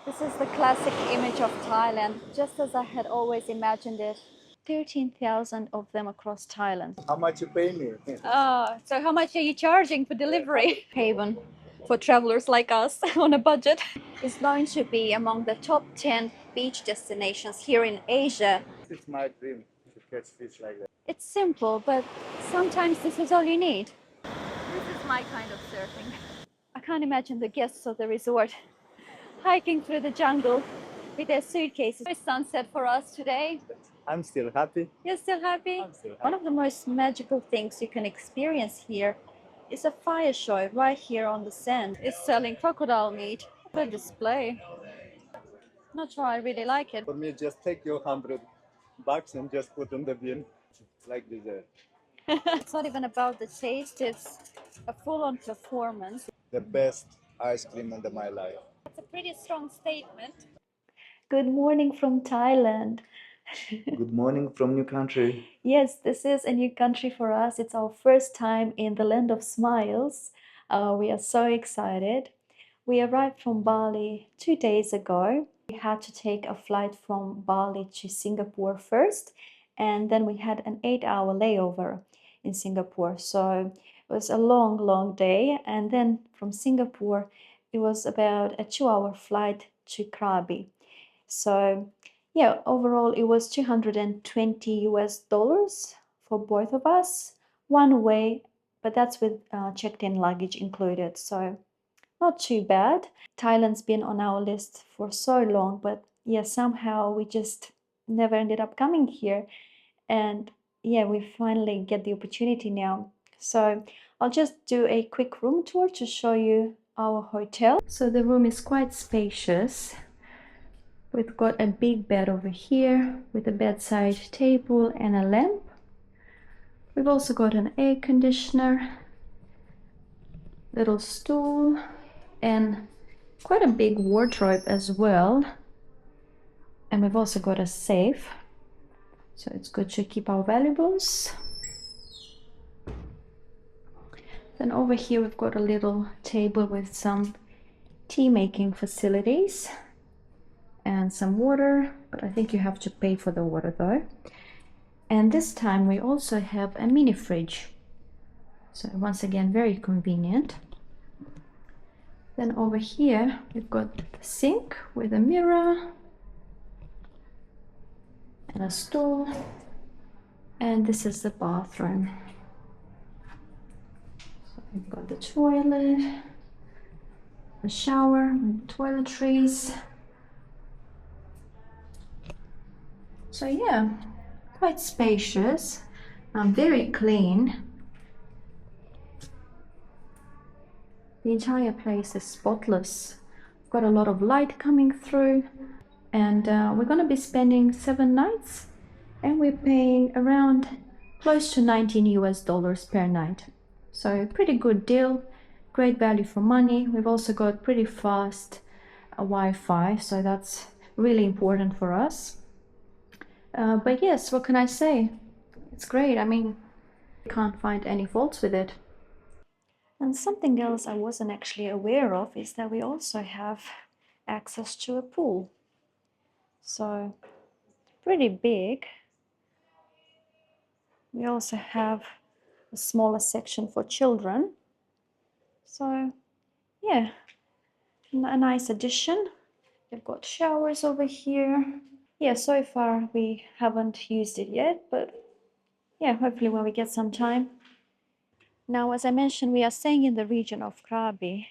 This is the classic image of Thailand, just as I had always imagined it. 13,000 of them across Thailand. How much you pay me? So how much are you charging for delivery? Haven for travelers like us on a budget. It's known to be among the top 10 beach destinations here in Asia. It's my dream to catch fish like that. It's simple, but sometimes this is all you need. This is my kind of surfing. I can't imagine the guests of the resort hiking through the jungle with their suitcases. It's sunset for us today. I'm still happy. You're still happy? I'm still happy. One of the most magical things you can experience here is a fire show right here on the sand. It's selling crocodile meat. What a display. Not sure I really like it. For me, just take your $100 and just put in the bin like dessert. It's not even about the taste, it's a full-on performance. The best ice cream in my life. It's a pretty strong statement. Good morning from Thailand. Good morning from new country. Yes, this is a new country for us. It's our first time in the land of smiles. We are so excited. We arrived from Bali 2 days ago. We had to take a flight from Bali to Singapore first, and then we had an 8-hour layover in Singapore. So it was a long, long day. And then from Singapore, it was about a 2-hour flight to Krabi. So yeah, overall it was $220 for both of us, one way, but that's with checked-in luggage included. So not too bad. Thailand's been on our list for so long, but yeah, somehow we just never ended up coming here. And yeah, we finally get the opportunity now. So I'll just do a quick room tour to show you our hotel. So the room is quite spacious. We've got a big bed over here with a bedside table and a lamp. We've also got an air conditioner, little stool, and quite a big wardrobe as well. And we've also got a safe, so it's good to keep our valuables. Then over here we've got a little table with some tea making facilities and some water, but I think you have to pay for the water though. And this time we also have a mini fridge, so once again very convenient. Then over here we've got the sink with a mirror and a stool, and this is the bathroom. So we've got the toilet, the shower and toiletries. So yeah, quite spacious, very clean. The entire place is spotless. We've got a lot of light coming through, and we're going to be spending 7 nights, and we're paying around close to $19 per night. So pretty good deal, great value for money. We've also got pretty fast Wi-Fi, so that's really important for us. But yes, what can I say? It's great. I mean, I can't find any faults with it. And something else I wasn't actually aware of is that we also have access to a pool. So pretty big. We also have a smaller section for children. So yeah, a nice addition. They've got showers over here. Yeah, so far we haven't used it yet, but yeah, hopefully when we get some time. Now, as I mentioned, we are staying in the region of Krabi.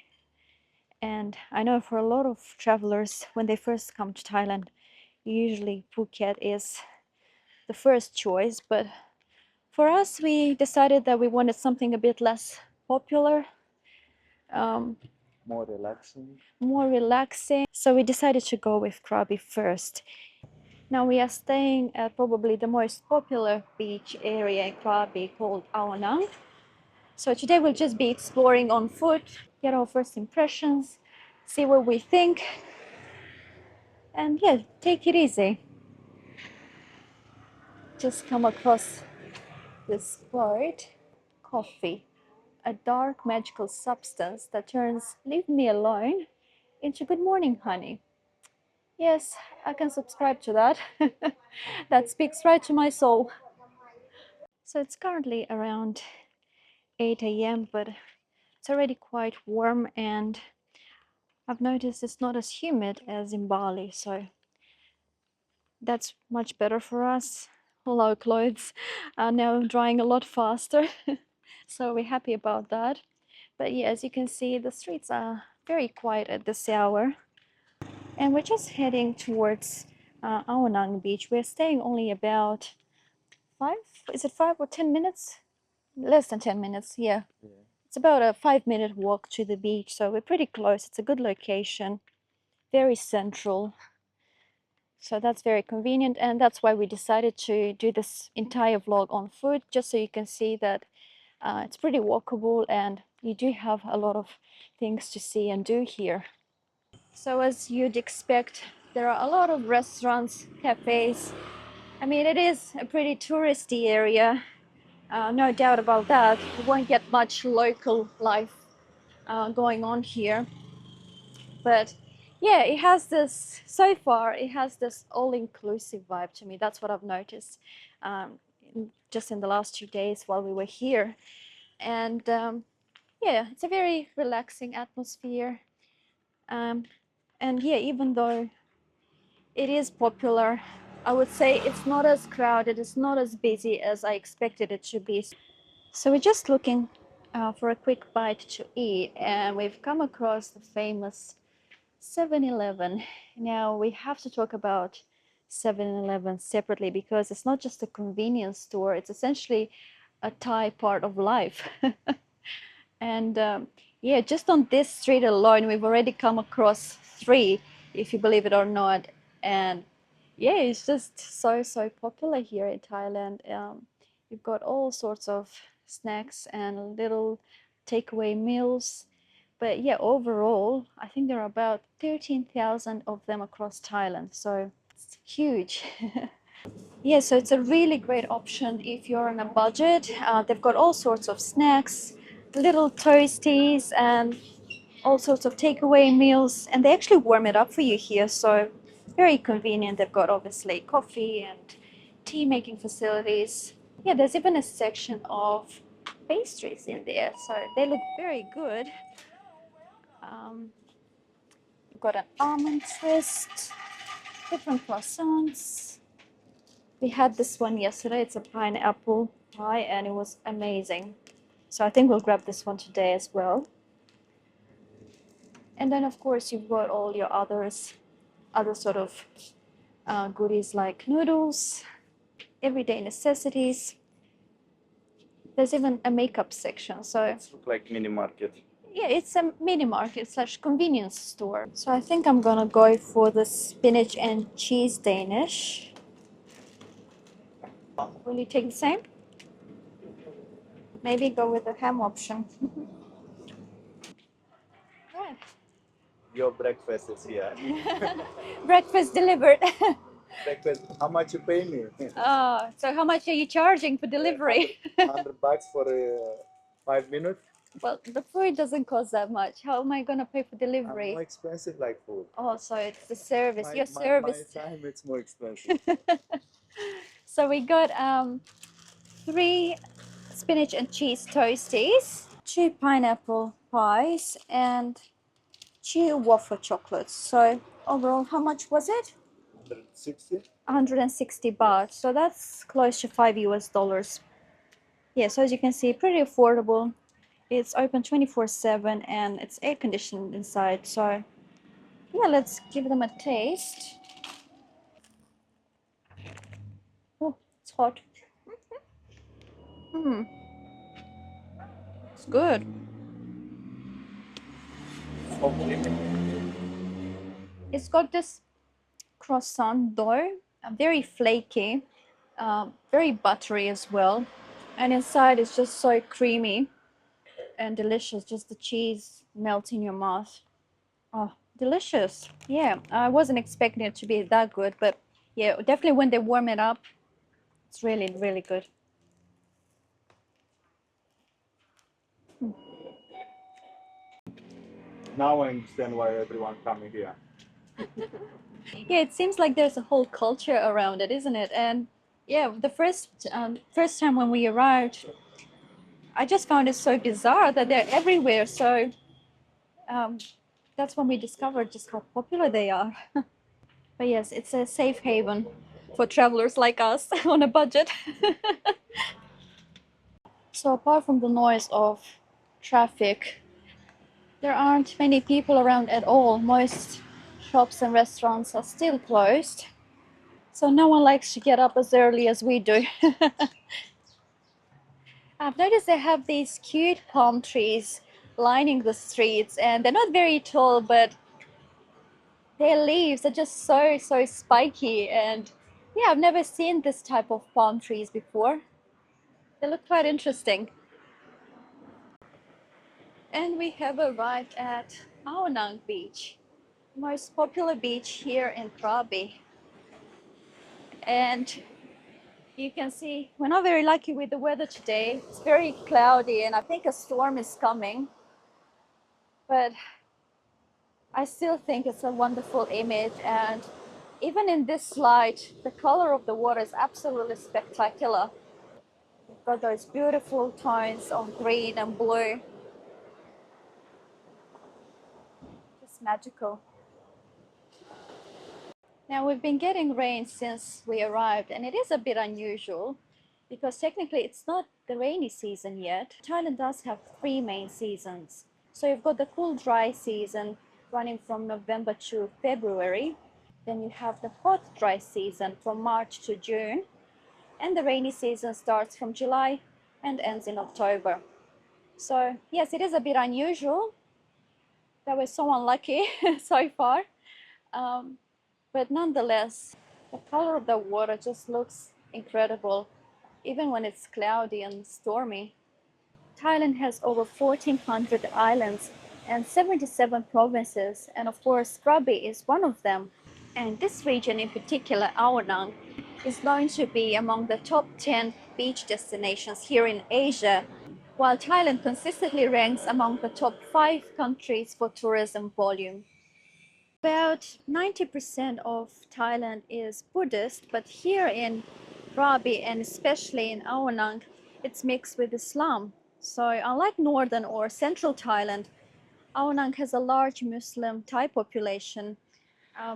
And I know for a lot of travelers, when they first come to Thailand, usually Phuket is the first choice. But for us, we decided that we wanted something a bit less popular. More relaxing. More relaxing. So we decided to go with Krabi first. Now we are staying at probably the most popular beach area in Krabi called Aonang. So today we'll just be exploring on foot, get our first impressions, see what we think, and yeah, take it easy. Just come across this quote: coffee, a dark magical substance that turns "leave me alone" into "good morning, honey." Yes, I can subscribe to that. That speaks right to my soul. So it's currently around 8 a.m., but it's already quite warm, and I've noticed it's not as humid as in Bali, so that's much better for us. All our clothes are now drying a lot faster, so we're happy about that. But yeah, as you can see, the streets are very quiet at this hour, and we're just heading towards Aonang Beach. We're staying only about five, is it 5 or 10 minutes? Less than 10 minutes, yeah. It's about a 5-minute walk to the beach, so we're pretty close. It's a good location, very central. So that's very convenient, and that's why we decided to do this entire vlog on food, just so you can see that it's pretty walkable and you do have a lot of things to see and do here. So as you'd expect, there are a lot of restaurants, cafes. I mean, it is a pretty touristy area, no doubt about that. You won't get much local life going on here. But yeah, it has this, so far, it has this all-inclusive vibe to me. That's what I've noticed just in the last 2 days while we were here. And yeah, it's a very relaxing atmosphere. Um, and yeah, even though it is popular, I would say it's not as crowded, it's not as busy as I expected it to be. So we're just looking for a quick bite to eat, and we've come across the famous 7-Eleven. Now we have to talk about 7-Eleven separately, because it's not just a convenience store, it's essentially a Thai part of life. And yeah, just on this street alone, we've already come across three, if you believe it or not. And yeah, it's just so popular here in Thailand. You've got all sorts of snacks and little takeaway meals. But yeah, overall, I think there are about 13,000 of them across Thailand. So it's huge. Yeah, so it's a really great option if you're on a budget. They've got all sorts of snacks, little toasties, and all sorts of takeaway meals, and they actually warm it up for you here. So very convenient. They've got obviously coffee and tea making facilities. Yeah, there's even a section of pastries in there, so they look very good. We've got an almond twist, different croissants. We had this one yesterday. It's a pineapple pie, and it was amazing. So I think we'll grab this one today as well. And then, of course, you've got all your other sort of goodies like noodles, everyday necessities. There's even a makeup section. So It's look like mini market. yeah, it's a mini market slash convenience store. So I think I'm gonna go for the spinach and cheese Danish. Will you take the same? Maybe go with the ham option. Right. Your breakfast is here. Breakfast delivered. Breakfast. How much you pay me? So how much are you charging for delivery? 100 bucks for 5 minutes. Well, the food doesn't cost that much. How am I gonna pay for I'm delivery? more expensive like food. Oh, so it's the service, My, your my, service. my time it's more expensive. So we got 3 spinach and cheese toasties, 2 pineapple pies, and 2 waffle chocolates. So overall, how much was it? 160. 160 baht. So that's close to $5. Yeah, so as you can see, pretty affordable. It's open 24/7 and it's air conditioned inside. So yeah, let's give them a taste. Oh, it's hot. Hmm, it's good. It's got this croissant dough, very flaky, very buttery as well. And inside it's just so creamy and delicious. Just the cheese melts in your mouth. Oh, delicious. Yeah, I wasn't expecting it to be that good, but yeah, definitely when they warm it up, it's really good. Now I understand why everyone coming here. Yeah, it seems like there's a whole culture around it, isn't it? And yeah, the first time when we arrived, I just found it so bizarre that they're everywhere. So um, that's when we discovered just how popular they are. But yes, it's a safe haven for travelers like us on a budget. So apart from the noise of traffic, there aren't many people around at all. Most shops and restaurants are still closed. So no one likes to get up as early as we do. I've noticed they have these cute palm trees lining the streets, and they're not very tall, but their leaves are just so spiky. And yeah, I've never seen this type of palm trees before. They look quite interesting. And we have arrived at Aonang Beach, most popular beach here in Krabi. And you can see we're not very lucky with the weather today. It's very cloudy, and I think a storm is coming. But I still think it's a wonderful image. And even in this light, the color of the water is absolutely spectacular. We've got those beautiful tones of green and blue. Just magical. Now we've been getting rain since we arrived, and it is a bit unusual because technically it's not the rainy season yet. Thailand does have three main seasons. So you've got the cool dry season running from November to February. Then you have the hot dry season from March to June. And the rainy season starts from July and ends in October. So yes, it is a bit unusual that we're so unlucky so far. Um, but nonetheless, the color of the water just looks incredible, even when it's cloudy and stormy. Thailand has over 1,400 islands and 77 provinces, and of course, Krabi is one of them. And this region in particular, Aonang, is known to be among the top 10 beach destinations here in Asia, while Thailand consistently ranks among the top 5 countries for tourism volume. About 90% of Thailand is Buddhist, but here in Krabi and especially in Aonang, it's mixed with Islam. So unlike northern or central Thailand, Aonang has a large Muslim Thai population.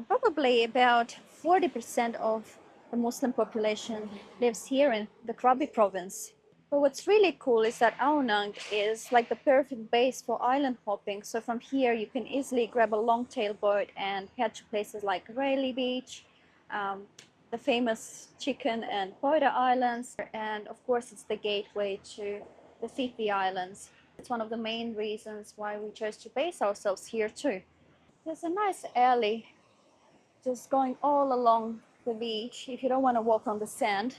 Probably about 40% of the Muslim population lives here in the Krabi province. But what's really cool is that Aonang is like the perfect base for island hopping. So from here, you can easily grab a long-tail boat and head to places like Railay Beach, um, the famous Chicken and Poida Islands, and of course, it's the gateway to the Phi Islands. It's one of the main reasons why we chose to base ourselves here too. There's a nice alley just going all along the beach if you don't want to walk on the sand.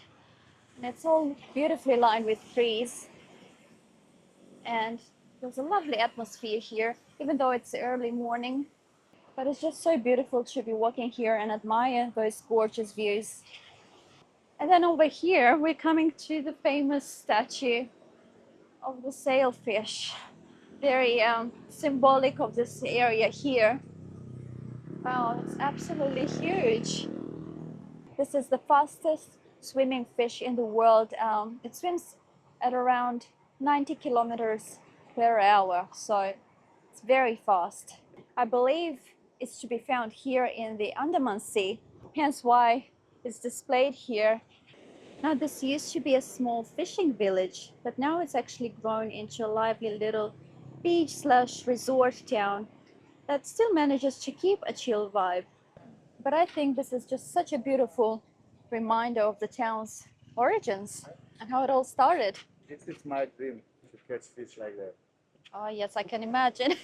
And it's all beautifully lined with trees. And there's a lovely atmosphere here, even though it's early morning. But it's just so beautiful to be walking here and admire those gorgeous views. And then over here, we're coming to the famous statue of the sailfish. Very symbolic of this area here. Wow, it's absolutely huge. This is the fastest swimming fish in the world. It swims at around 90 kilometers per hour, so it's very fast. I believe it's to be found here in the Andaman Sea, hence why it's displayed here. Now, this used to be a small fishing village, but now it's actually grown into a lively little beach/resort town that still manages to keep a chill vibe. But I think this is just such a beautiful reminder of the town's origins and how it all started. This is my dream to catch fish like that. Oh, yes, I can imagine.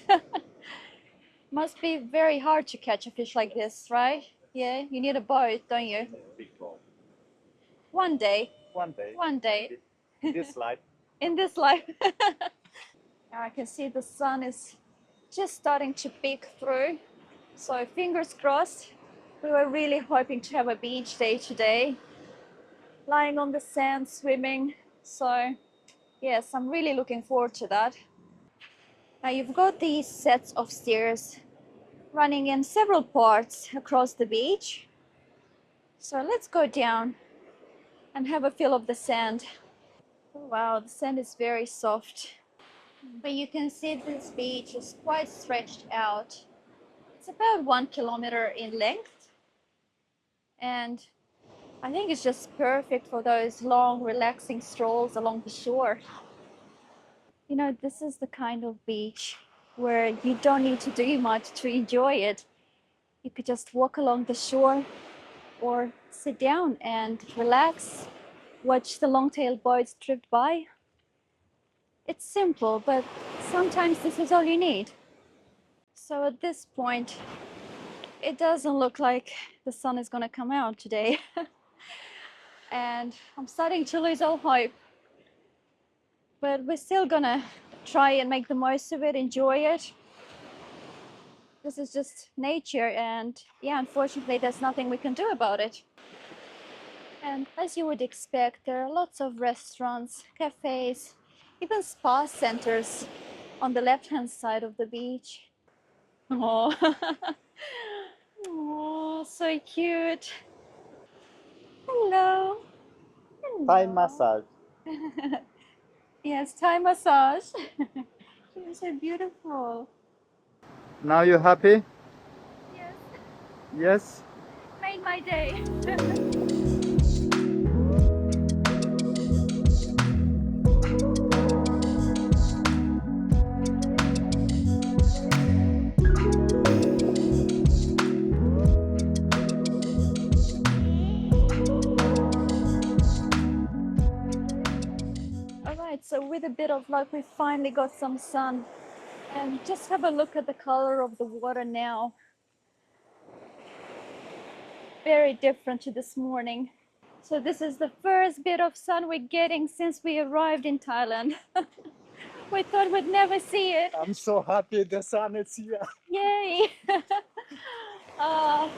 Must be very hard to catch a fish like this, right? Yeah, you need a boat, don't you? Big ball. One day, One day. one day, This light. in this life. Now I can see the sun is just starting to peek through. So fingers crossed. We were really hoping to have a beach day today, lying on the sand, swimming. So yes, I'm really looking forward to that. Now you've got these sets of stairs running in several parts across the beach. So let's go down and have a feel of the sand. Oh, wow, the sand is very soft. But you can see this beach is quite stretched out. It's about 1 kilometer in length. And I think it's just perfect for those long, relaxing strolls along the shore. You know, this is the kind of beach where you don't need to do much to enjoy it. You could just walk along the shore or sit down and relax, watch the long-tailed boats drift by. It's simple, but sometimes this is all you need. So at this point, it doesn't look like the sun is gonna come out today. And I'm starting to lose all hope. But we're still gonna try and make the most of it, enjoy it. This is just nature, and yeah, unfortunately, there's nothing we can do about it. And as you would expect, there are lots of restaurants, cafes, even spa centers on the left-hand side of the beach. Oh, oh, so cute. Hello. Thai Hello. massage. Yes, Thai massage. You're so beautiful. Now you happy? Yes, Yes. made my day. All right, so with a bit of luck, we finally got some sun. And just have a look at the color of the water now. Very different to this morning. So this is the first bit of sun we're getting since we arrived in Thailand. We thought we'd never see it. I'm so happy the sun is here. Yay! uh,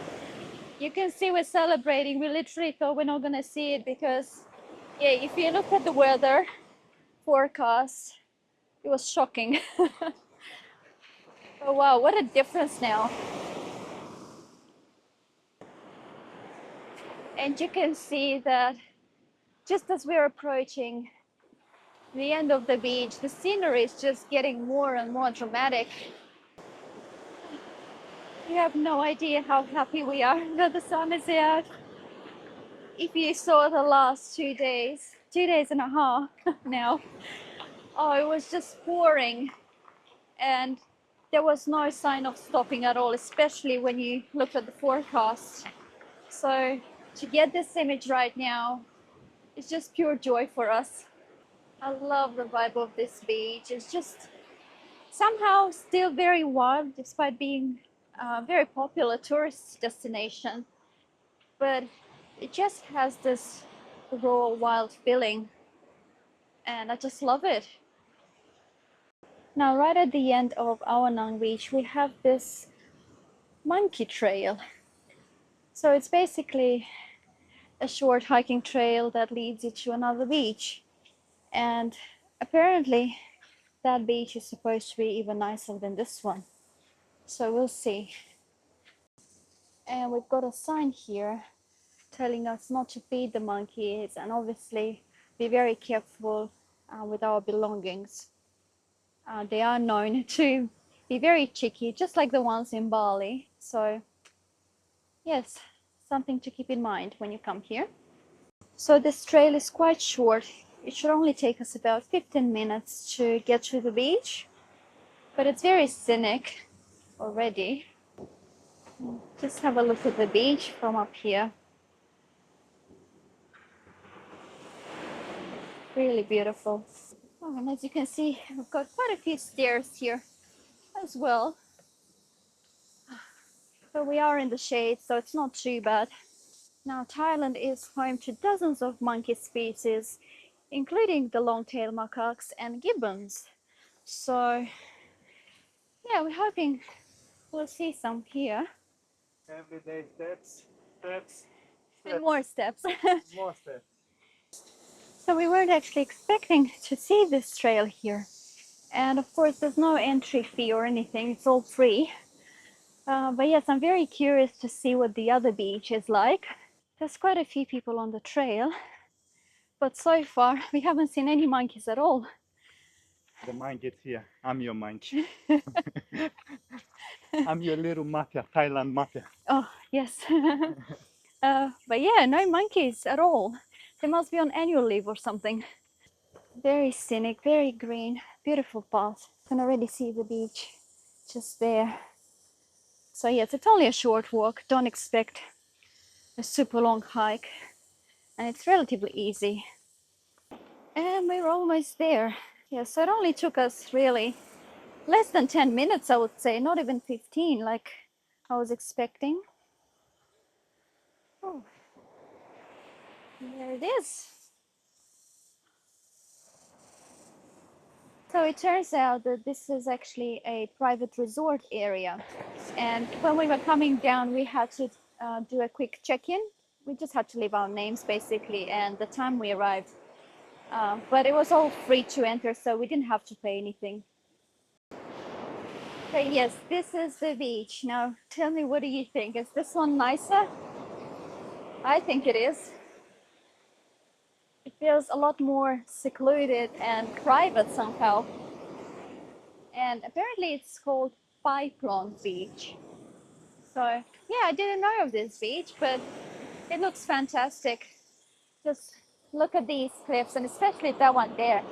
you can see we're celebrating. We literally thought we're not gonna see it because, yeah, if you look at the weather forecast, it was shocking. Oh wow, what a difference now. And you can see that just as we're approaching the end of the beach, the scenery is just getting more and more dramatic. You have no idea how happy we are that the sun is out. If you saw the last 2 days, 2 days and a half now, oh, it was just pouring and there was no sign of stopping at all, especially when you look at the forecast. So to get this image right now, it's just pure joy for us. I love the vibe of this beach. It's just somehow still very wild despite being a very popular tourist destination. But it just has this raw, wild feeling, and I just love it. Now, right at the end of Awanang Beach, we have this monkey trail. So it's basically a short hiking trail that leads you to another beach. And apparently, that beach is supposed to be even nicer than this one. So we'll see. And we've got a sign here telling us not to feed the monkeys and obviously be very careful with our belongings. They are known to be very cheeky, just like the ones in Bali. So yes, something to keep in mind when you come here. So this trail is quite short. It should only take us about 15 minutes to get to the beach, but it's very scenic already. Just have a look at the beach from up here. Really beautiful. Oh, and as you can see, we've got quite a few stairs here as well. But we are in the shade, so it's not too bad. Now, Thailand is home to dozens of monkey species, including the long-tailed macaques and gibbons. So, yeah, we're hoping we'll see some here. Everyday steps, steps, And steps, more steps. more steps. So we weren't actually expecting to see this trail here. And of course, there's no entry fee or anything, it's all free. But yes, I'm very curious to see what the other beach is like. There's quite a few people on the trail, but so far we haven't seen any monkeys at all. The monkey is here. I'm your monkey. I'm your little mafia, Thailand mafia. Oh, yes. But yeah, no monkeys at all. They must be on annual leave or something. Very scenic, very green, beautiful path. Can already see the beach just there. So yes, it's only a short walk. Don't expect a super long hike. And it's relatively easy. And we're almost there. Yeah, so it only took us really less than 10 minutes, I would say, not even 15 like I was expecting. Oh, there it is. So it turns out that this is actually a private resort area. And when we were coming down, we had to do a quick check-in. We just had to leave our names basically and the time we arrived. But it was all free to enter, so we didn't have to pay anything. Okay, yes, this is the beach. Now, tell me, what do you think? Is this one nicer? I think it is. It feels a lot more secluded and private somehow. And apparently it's called Pipeline Beach. So, yeah, I didn't know of this beach, but it looks fantastic. Just look at these cliffs, and especially that one there.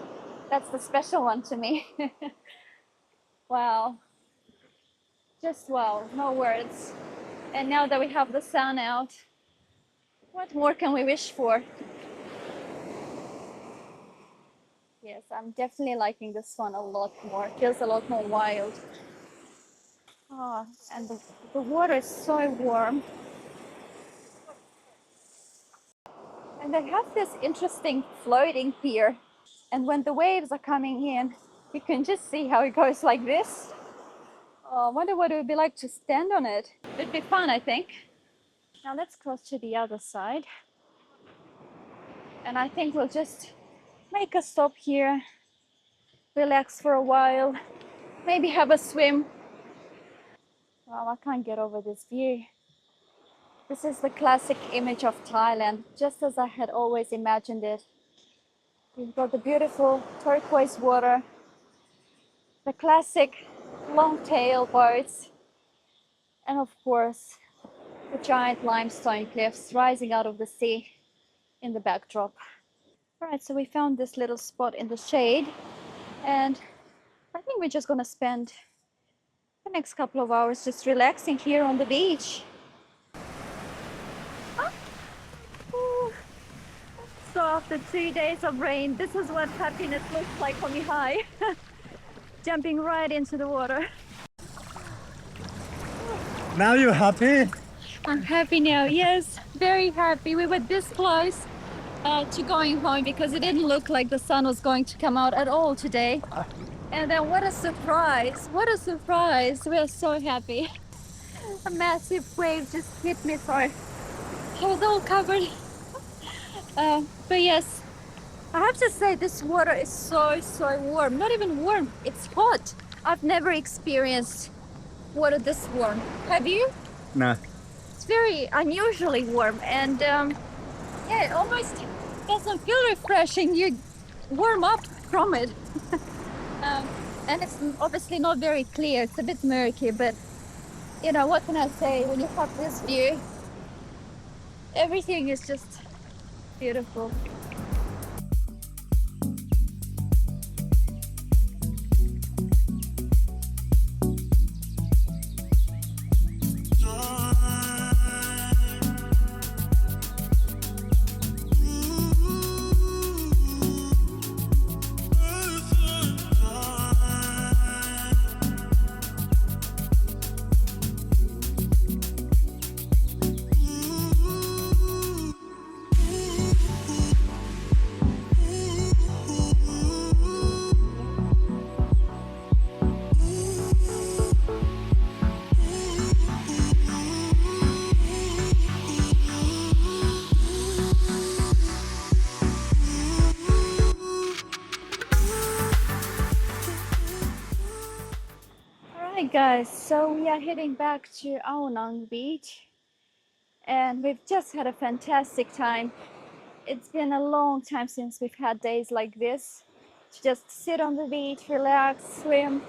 That's the special one to me. Wow. Just wow, no words. And now that we have the sun out, what more can we wish for? Yes, I'm definitely liking this one a lot more. It feels a lot more wild. Oh, and the water is so warm. And they have this interesting floating pier. And when the waves are coming in, you can just see how it goes like this. Oh, I wonder what it would be like to stand on it. It'd be fun, I think. Now let's cross to the other side. And I think we'll just make a stop here, relax for a while, maybe have a swim. Wow, I can't get over this view. This is the classic image of Thailand, just as I had always imagined it. You've got the beautiful turquoise water, the classic long-tail boats, and of course, the giant limestone cliffs rising out of the sea in the backdrop. All right, so we found this little spot in the shade, and I think we're just gonna spend the next couple of hours just relaxing here on the beach. Ooh. So after 2 days of rain, this is what happiness looks like for me high. Jumping right into the water. Now you're happy? I'm happy now, yes, very happy. We were this close to going home because it didn't look like the sun was going to come out at all today. And then what a surprise, what a surprise. We are so happy. A massive wave just hit me, so I was all covered. But yes, I have to say this water is so warm. Not even warm, it's hot. I've never experienced water this warm. Have you? No. It's very unusually warm, and yeah, it almost doesn't feel refreshing. You warm up from it. And it's obviously not very clear. It's a bit murky, but you know, what can I say? When you have this view, everything is just beautiful. guys, so we are heading back to Aonang Beach and we've just had a fantastic time. It's been a long time since we've had days like this to just sit on the beach, relax, swim.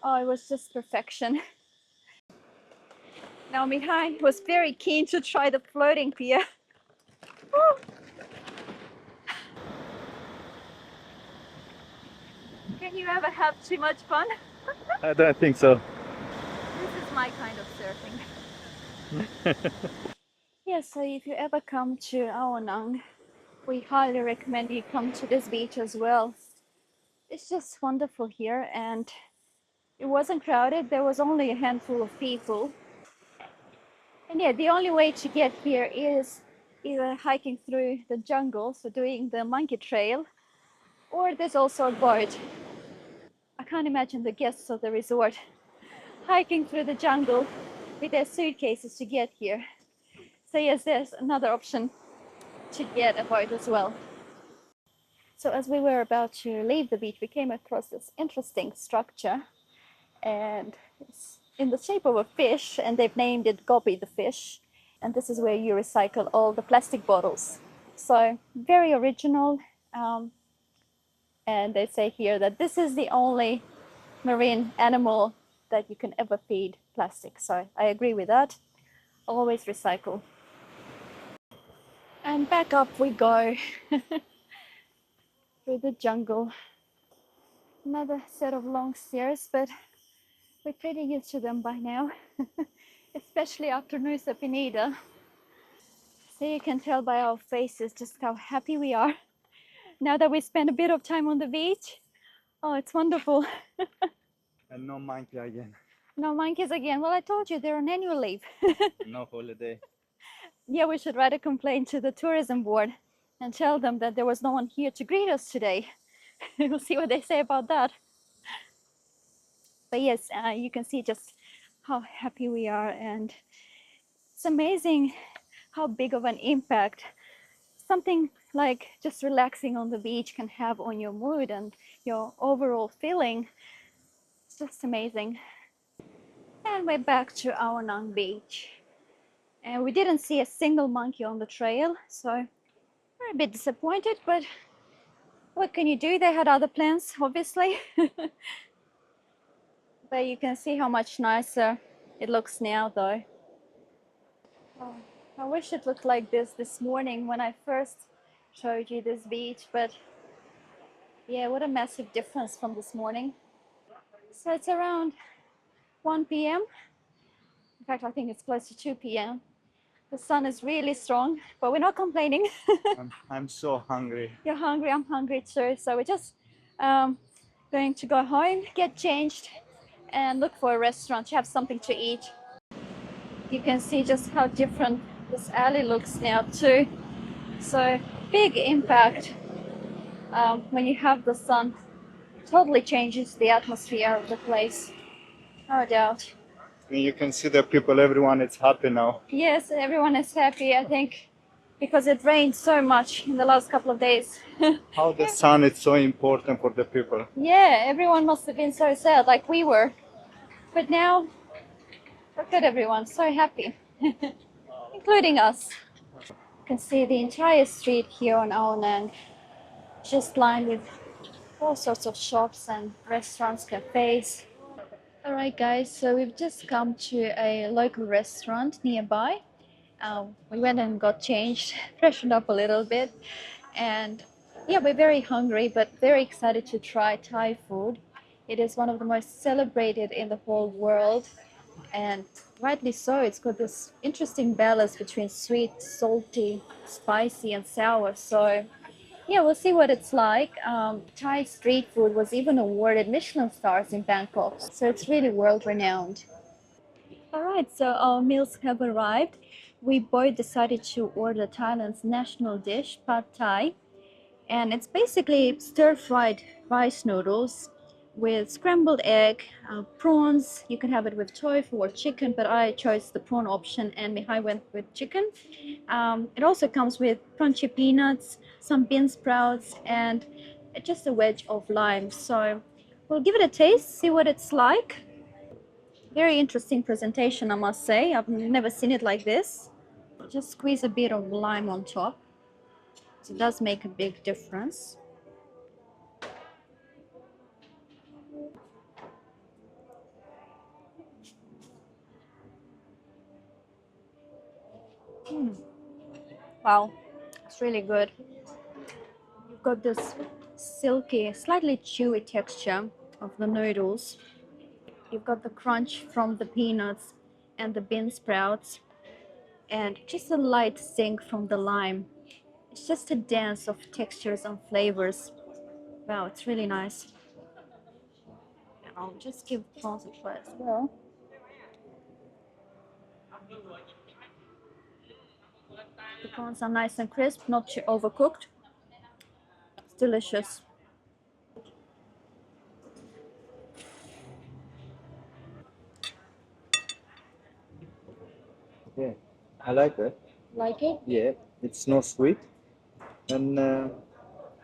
Oh, it was just perfection. Now Mihai was very keen to try the floating pier. Can you ever have too much fun? I don't think so. This is my kind of surfing. Yeah, so if you ever come to Aonang, we highly recommend you come to this beach as well. It's just wonderful here, and it wasn't crowded. There was only a handful of people. And yeah, the only way to get here is either hiking through the jungle, so doing the monkey trail, or there's also a boat. I can't imagine the guests of the resort hiking through the jungle with their suitcases to get here. So yes, there's another option to get a boat as well. So as we were about to leave the beach, we came across this interesting structure, and it's in the shape of a fish, and they've named it Gobi the fish. And this is where you recycle all the plastic bottles. So very original. And they say here that this is the only marine animal that you can ever feed plastic. So I agree with that. Always recycle. And back up we go through the jungle. Another set of long stairs, but we're pretty used to them by now, especially after Nusa Penida. So you can tell by our faces just how happy we are now that we spent a bit of time on the beach. Oh, it's wonderful. And no monkey again. No monkeys again. Well, I told you they're on annual leave. No holiday. Yeah, we should write a complaint to the tourism board and tell them that there was no one here to greet us today. We'll see what they say about that. But yes, you can see just how happy we are, and it's amazing how big of an impact something like just relaxing on the beach can have on your mood and your overall feeling. It's just amazing. And we're back to Aonang Beach. And we didn't see a single monkey on the trail, so we're a bit disappointed, but what can you do? They had other plans, obviously. But you can see how much nicer it looks now, though. Oh, I wish it looked like this morning when I first showed you this beach, but yeah, what a massive difference from this morning. So it's around 1 p.m. In fact, I think it's close to 2 p.m. The sun is really strong, but we're not complaining. I'm so hungry. You're hungry, I'm hungry too. So we're just going to go home, get changed, and look for a restaurant to have something to eat. You can see just how different this alley looks now too. So big impact when you have the sun. Totally changes the atmosphere of the place, no doubt. And you can see the people, everyone is happy now. Yes, everyone is happy, I think, because it rained so much in the last couple of days. How the sun is so important for the people. Yeah, everyone must have been so sad, like we were. But now, look at everyone, so happy, including us. You can see the entire street here on Aonang, just lined with all sorts of shops and restaurants, cafes. All right, guys, so we've just come to a local restaurant nearby. We went and got changed, freshened up a little bit, and yeah, we're very hungry but very excited to try Thai food. It is one of the most celebrated in the whole world, and rightly so. It's got this interesting balance between sweet, salty, spicy, and sour. So yeah, we'll see what it's like. Thai street food was even awarded Michelin stars in Bangkok, so it's really world renowned. All right, so our meals have arrived. We both decided to order Thailand's national dish, pad Thai, and it's basically stir-fried rice noodles with scrambled egg, prawns. You can have it with tofu or chicken, but I chose the prawn option, and Mihai went with chicken. It also comes with crunchy peanuts, some bean sprouts, and just a wedge of lime. So we'll give it a taste, see what it's like. Very interesting presentation, I must say. I've never seen it like this. Just squeeze a bit of lime on top. It does make a big difference. Wow, it's really good. You've got this silky, slightly chewy texture of the noodles. You've got the crunch from the peanuts and the bean sprouts, and just a light zing from the lime. It's just a dance of textures and flavors. Wow, it's really nice. And I'll just give prawns a try as well. The prawns are nice and crisp, not too overcooked. It's delicious. Yeah, I like it. Like it? Yeah, it's not sweet, and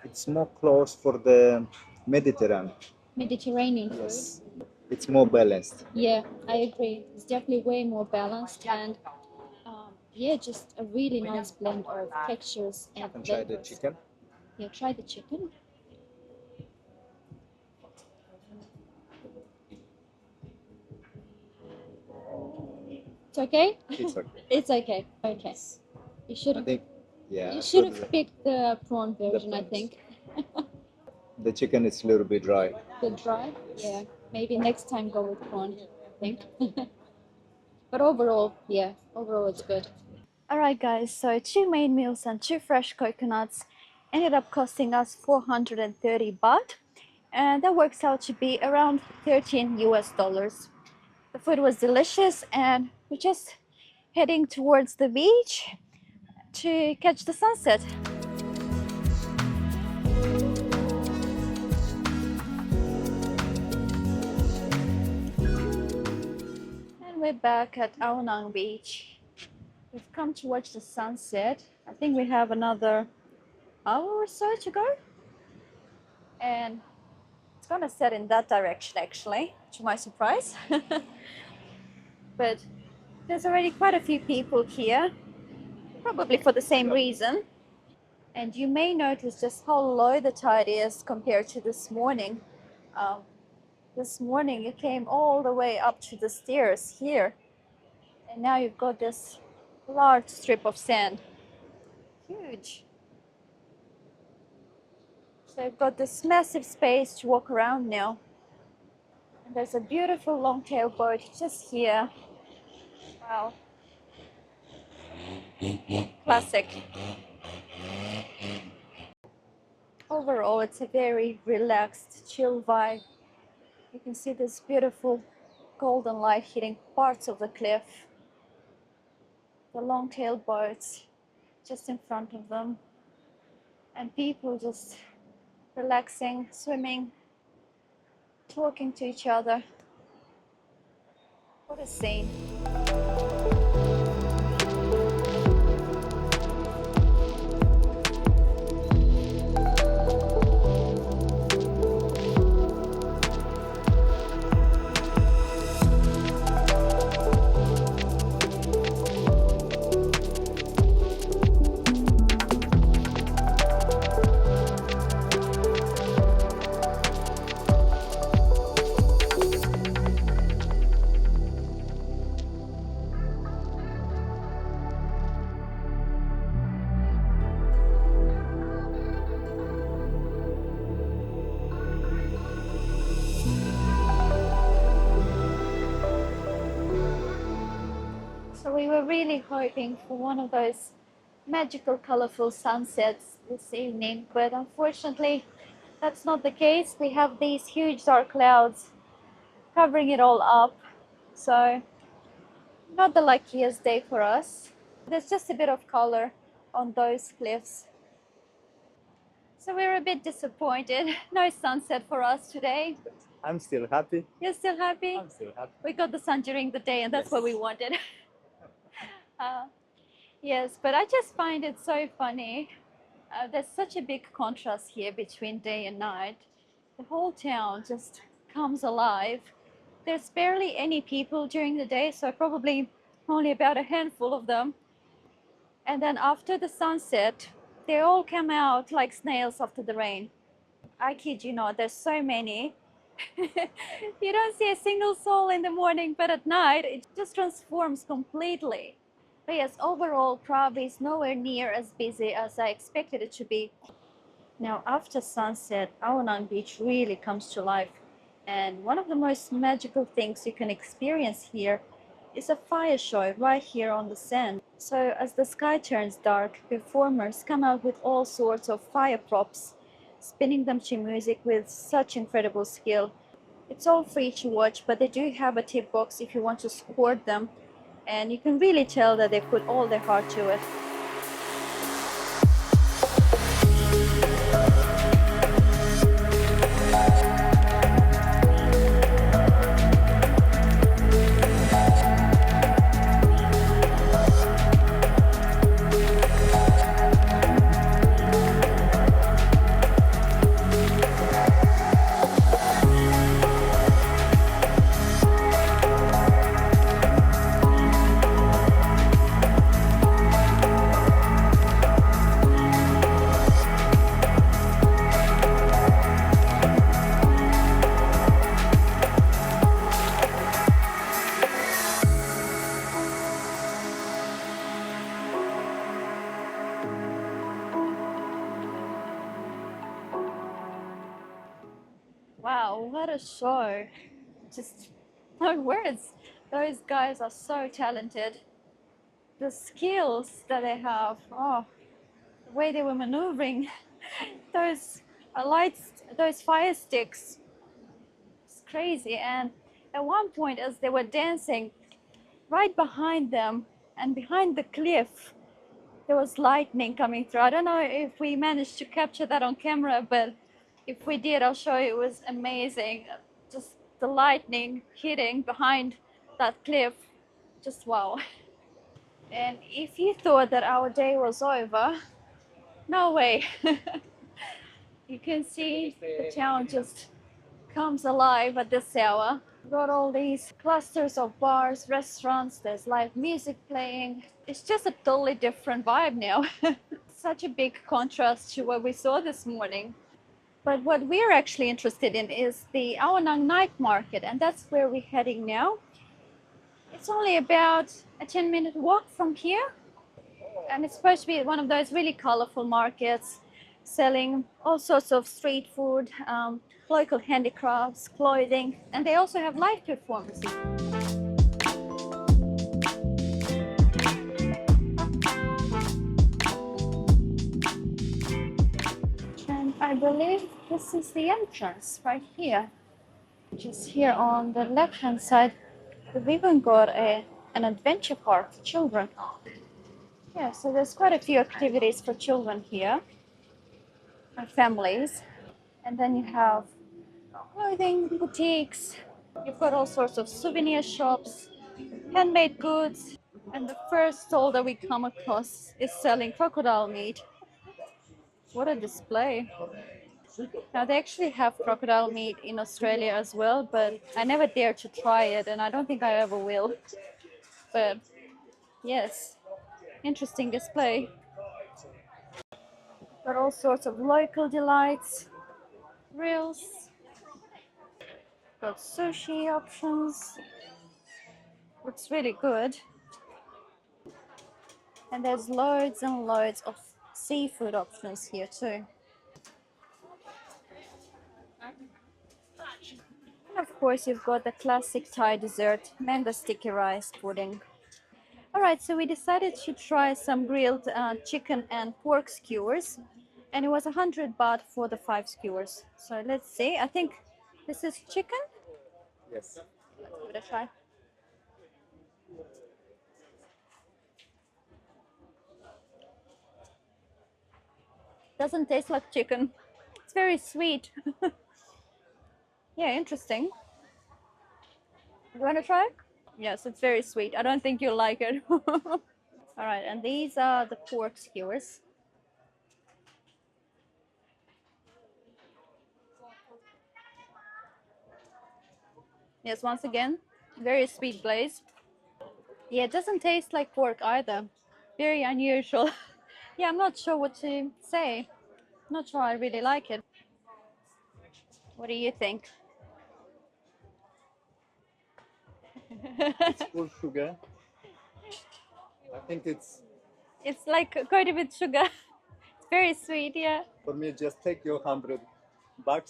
it's more close for the Mediterranean. Mediterranean food. Yes, it's more balanced. Yeah, I agree. It's definitely way more balanced and yeah, just a really nice blend of textures and And try the flavors. chicken. Yeah, try the chicken. It's okay? It's okay. It's okay. Okay. You should I have think, yeah, you I should put have picked the prawn version, I prawns. think. The chicken is a little bit dry. Bit dry? Yeah. Maybe next time go with prawn, I think. But overall, yeah, overall it's good. Alright guys, so 2 main meals and 2 fresh coconuts ended up costing us 430 baht, and that works out to be around 13 US dollars. The food was delicious, and we're just heading towards the beach to catch the sunset. And we're back at Aonang Beach. We've come to watch the sunset. I think we have another hour or so to go. And it's gonna set in that direction actually, to my surprise. But there's already quite a few people here, probably for the same reason. And you may notice just how low the tide is compared to this morning. Um, this morning it came all the way up to the stairs here, and now you've got this large strip of sand. Huge. So you've got this massive space to walk around now. And there's a beautiful long-tail boat just here. Wow. Classic. Overall, it's a very relaxed, chill vibe. You can see this beautiful golden light hitting parts of the cliff. The long-tailed boats just in front of them. And people just relaxing, swimming, talking to each other. What a scene. So we were really hoping for one of those magical, colorful sunsets this evening, but unfortunately, that's not the case. We have these huge dark clouds covering it all up. So, not the luckiest day for us. There's just a bit of color on those cliffs. So, we're a bit disappointed. No sunset for us today. I'm still happy. You're still happy? I'm still happy. We got the sun during the day, and that's what we Yes. wanted. uh, yes, but I just find it so funny. There's such a big contrast here between day and night. The whole town just comes alive. There's barely any people during the day, so probably only about a handful of them. And then after the sunset, they all come out like snails after the rain. I kid you not, there's so many. You don't see a single soul in the morning, but at night it just transforms completely. But yes, overall, Krabi is nowhere near as busy as I expected it to be. Now, after sunset, Aonang Beach really comes to life. And one of the most magical things you can experience here is a fire show right here on the sand. So as the sky turns dark, performers come out with all sorts of fire props, spinning them to music with such incredible skill. It's all free to watch, but they do have a tip box if you want to support them. And you can really tell that they put all their heart to it. Wow, what a show. Just no words. Those guys are so talented. The skills that they have, oh, the way they were maneuvering, those lights, those fire sticks, it's crazy. And at one point, as they were dancing, right behind them and behind the cliff, there was lightning coming through. I don't know if we managed to capture that on camera, but if we did, I'll show you. It was amazing. Just the lightning hitting behind that cliff. Just wow. And if you thought that our day was over, no way. You can see the town just comes alive at this hour. Got all these clusters of bars, restaurants, there's live music playing. It's just a totally different vibe now. Such a big contrast to what we saw this morning. But what we're actually interested in is the Awanang night market, and that's where we're heading now. It's only about a 10-minute walk from here, and it's supposed to be one of those really colorful markets selling all sorts of street food, local handicrafts, clothing, and they also have live performances. And I believe this is the entrance right here. Just here on the left-hand side, we've even got an adventure park for children. Yeah, so there's quite a few activities for children here and families. And then you have clothing boutiques. You've got all sorts of souvenir shops, handmade goods. And the first stall that we come across is selling crocodile meat. What a display. Now, they actually have crocodile meat in Australia as well, but I never dared to try it, and I don't think I ever will. But yes, interesting display. Got all sorts of local delights, grills, got sushi options. Looks really good. And there's loads and loads of seafood options here too. And of course, you've got the classic Thai dessert, mango sticky rice pudding. All right, so we decided to try some grilled chicken and pork skewers, and it was 100 baht for the 5 skewers. So let's see. I think this is chicken. Yes. Let's give it a try. Doesn't taste like chicken. It's very sweet. Yeah, interesting. You want to try? Yes, it's very sweet. I don't think you'll like it. All right, and these are the pork skewers. Yes, once again, very sweet glaze. Yeah, it doesn't taste like pork either. Very unusual. Yeah, I'm not sure what to say. Not sure I really like it. What do you think? It's full sugar. I think It's like quite a bit sugar. It's very sweet, yeah. for me. Just take your $100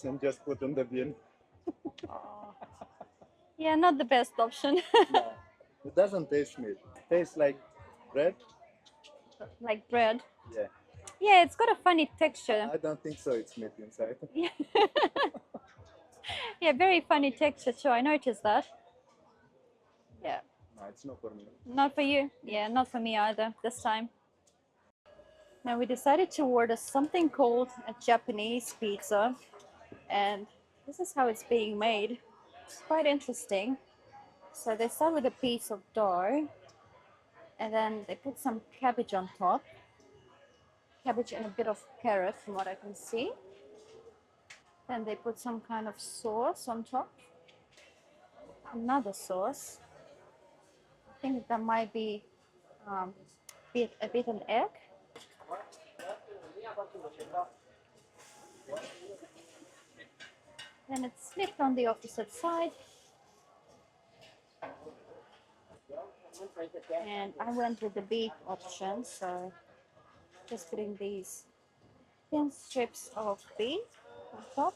and just put in the bin. Yeah, not the best option. Yeah, it doesn't taste meat. It tastes like bread. Like bread. Yeah, Yeah, it's got a funny texture. I don't think so. It's meat inside. Yeah. Yeah, very funny texture too. I noticed that. Yeah. No, it's not for me. Not for you? Yeah, not for me either this time. Now we decided to order something called a Japanese pizza, and this is how it's being made. It's quite interesting. So they start with a piece of dough, and then they put some cabbage on top. Cabbage and a bit of carrot, from what I can see. Then they put some kind of sauce on top. Another sauce. I think that might be a bit an egg. Then it's flipped on the opposite side. And I went with the beef option, so just putting these thin strips of beef on top.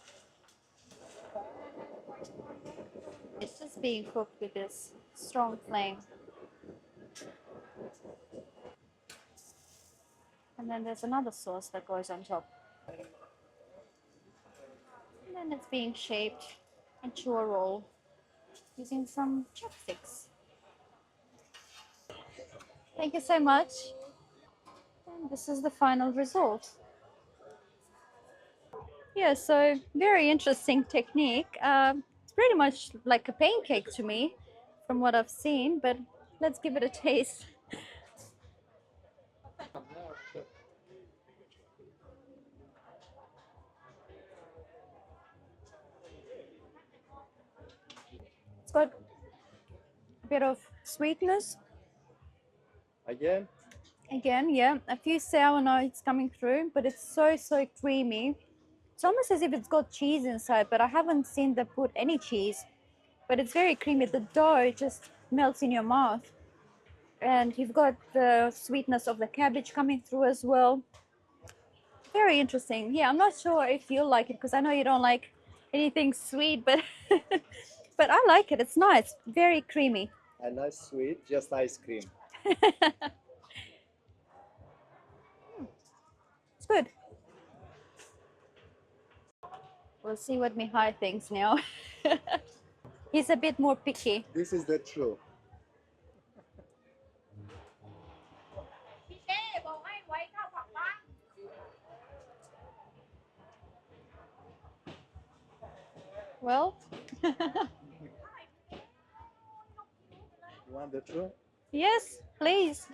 It's just being cooked with this strong flame. And then there's another sauce that goes on top. And then it's being shaped into a roll using some chopsticks. Thank you so much. And this is the final result. Yeah, so very interesting technique. It's pretty much like a pancake to me from what I've seen, but let's give it a taste. It's got a bit of sweetness. Again, Again, yeah, a few sour notes coming through, but it's so creamy. It's almost as if it's got cheese inside, but I haven't seen them put any cheese. But it's very creamy. The dough just melts in your mouth. And you've got the sweetness of the cabbage coming through as well. Very interesting. Yeah, I'm not sure if you like it because I know you don't like anything sweet, but but I like it. It's nice. Very creamy. I like sweet, just ice cream. It's good. We'll see what Mihai thinks now. He's a bit more picky. This is the truth. Well, You want the truth? yes, please.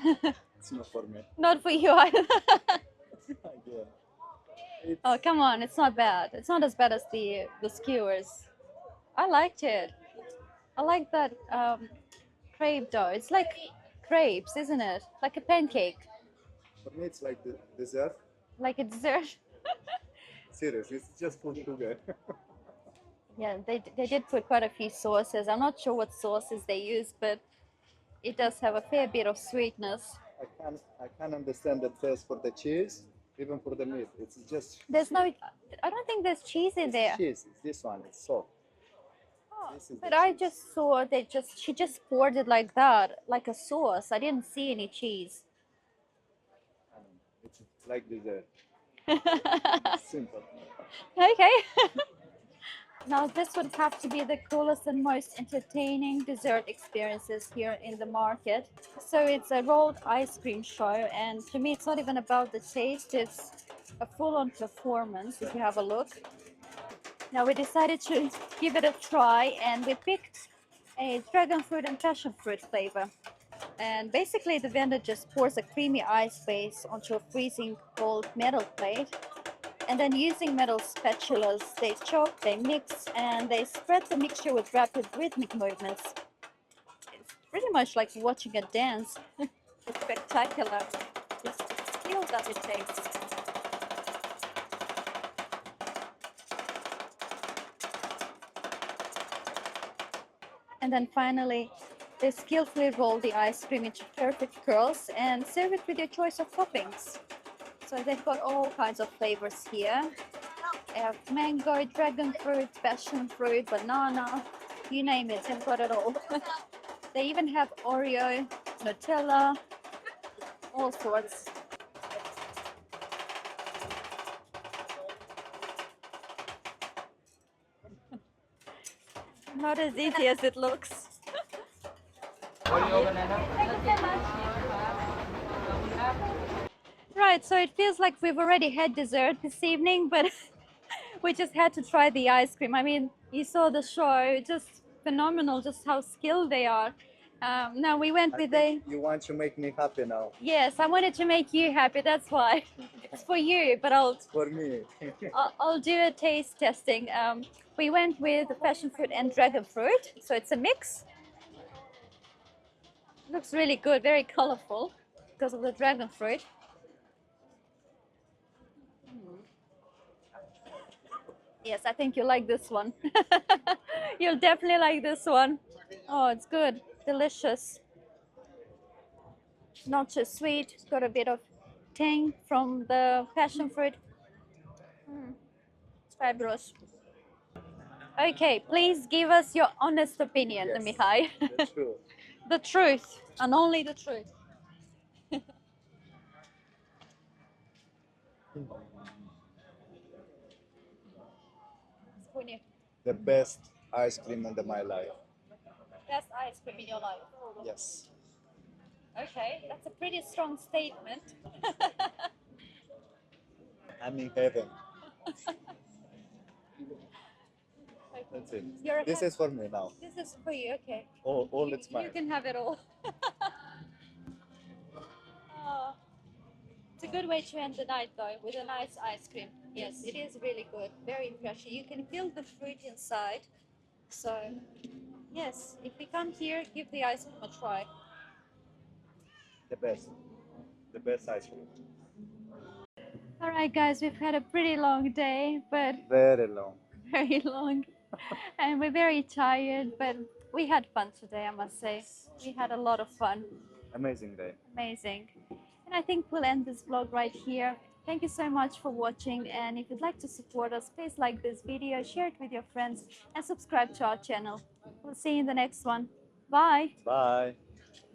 It's not for me. Not for you either. Again, it's, Oh, come on, it's not bad. It's not as bad as the skewers. I liked it. I like that crepe dough. It's like crepes, isn't it? Like a pancake, for me, it's like the dessert. like a dessert. Serious, it's just full sugar. Yeah, they did put quite a few sauces. I'm not sure what sauces they use, but it does have a fair bit of sweetness. I can't understand the taste for the cheese, even for the meat. It's just There's no, I don't think there's cheese in there. cheese. It's this one. It's salt. Oh, This is but the I cheese. just saw she just poured it like that, like a sauce. I didn't see any cheese. I don't know. It's like dessert. Simple. Okay. Now this would have to be the coolest and most entertaining dessert experiences here in the market. So it's a rolled ice cream show, and to me it's not even about the taste, it's a full-on performance if you have a look. Now we decided to give it a try, and we picked a dragon fruit and passion fruit flavor. And basically the vendor just pours a creamy ice base onto a freezing cold metal plate, And then using metal spatulas, they chop, they mix, and they spread the mixture with rapid rhythmic movements. It's pretty much like watching a dance. It's spectacular. The skill that it takes. And then finally, they skillfully roll the ice cream into perfect curls and serve it with your choice of toppings. So they've got all kinds of flavors here. They have mango, dragon fruit, passion fruit, banana, you name it, they've got it all. They even have Oreo, Nutella, all sorts. Not as easy as it looks. Right, so it feels like we've already had dessert this evening, but we just had to try the ice cream. I mean, you saw the show, just phenomenal, just how skilled they are. Now we went with a... You want to make me happy now. Yes, I wanted to make you happy, that's why. It's for you, but For me. I'll do a taste testing. We went with passion fruit and dragon fruit, so it's a mix. Looks really good, very colorful because of the dragon fruit. Yes, I think you like this one. You'll definitely like this one. Oh, it's good, delicious. Not too sweet, got a bit of tang from the passion fruit. It's fabulous. Okay, please give us your honest opinion, Yes, Mihai. the truth. The truth, and only the truth. Spoonie. The best ice cream in my life. Best ice cream in your life. Yes. Okay, that's a pretty strong statement. I'm in heaven. That's it. This is for me now. This is for you, okay. All it's You mine. can have it all. Oh, it's a good way to end the night though, with a nice ice cream. Yes, it is really good, very refreshing. You can feel the fruit inside. So, yes, if you come here, give the ice cream a try. The best. The best ice cream. All right, guys, we've had a pretty long day, but Very long. very long. And we're very tired, but we had fun today, I must say. We had a lot of fun. Amazing day. Amazing. And I think we'll end this vlog right here. Thank you so much for watching. And if you'd like to support us, please like this video, share it with your friends, and subscribe to our channel. We'll see you in the next one. Bye. Bye.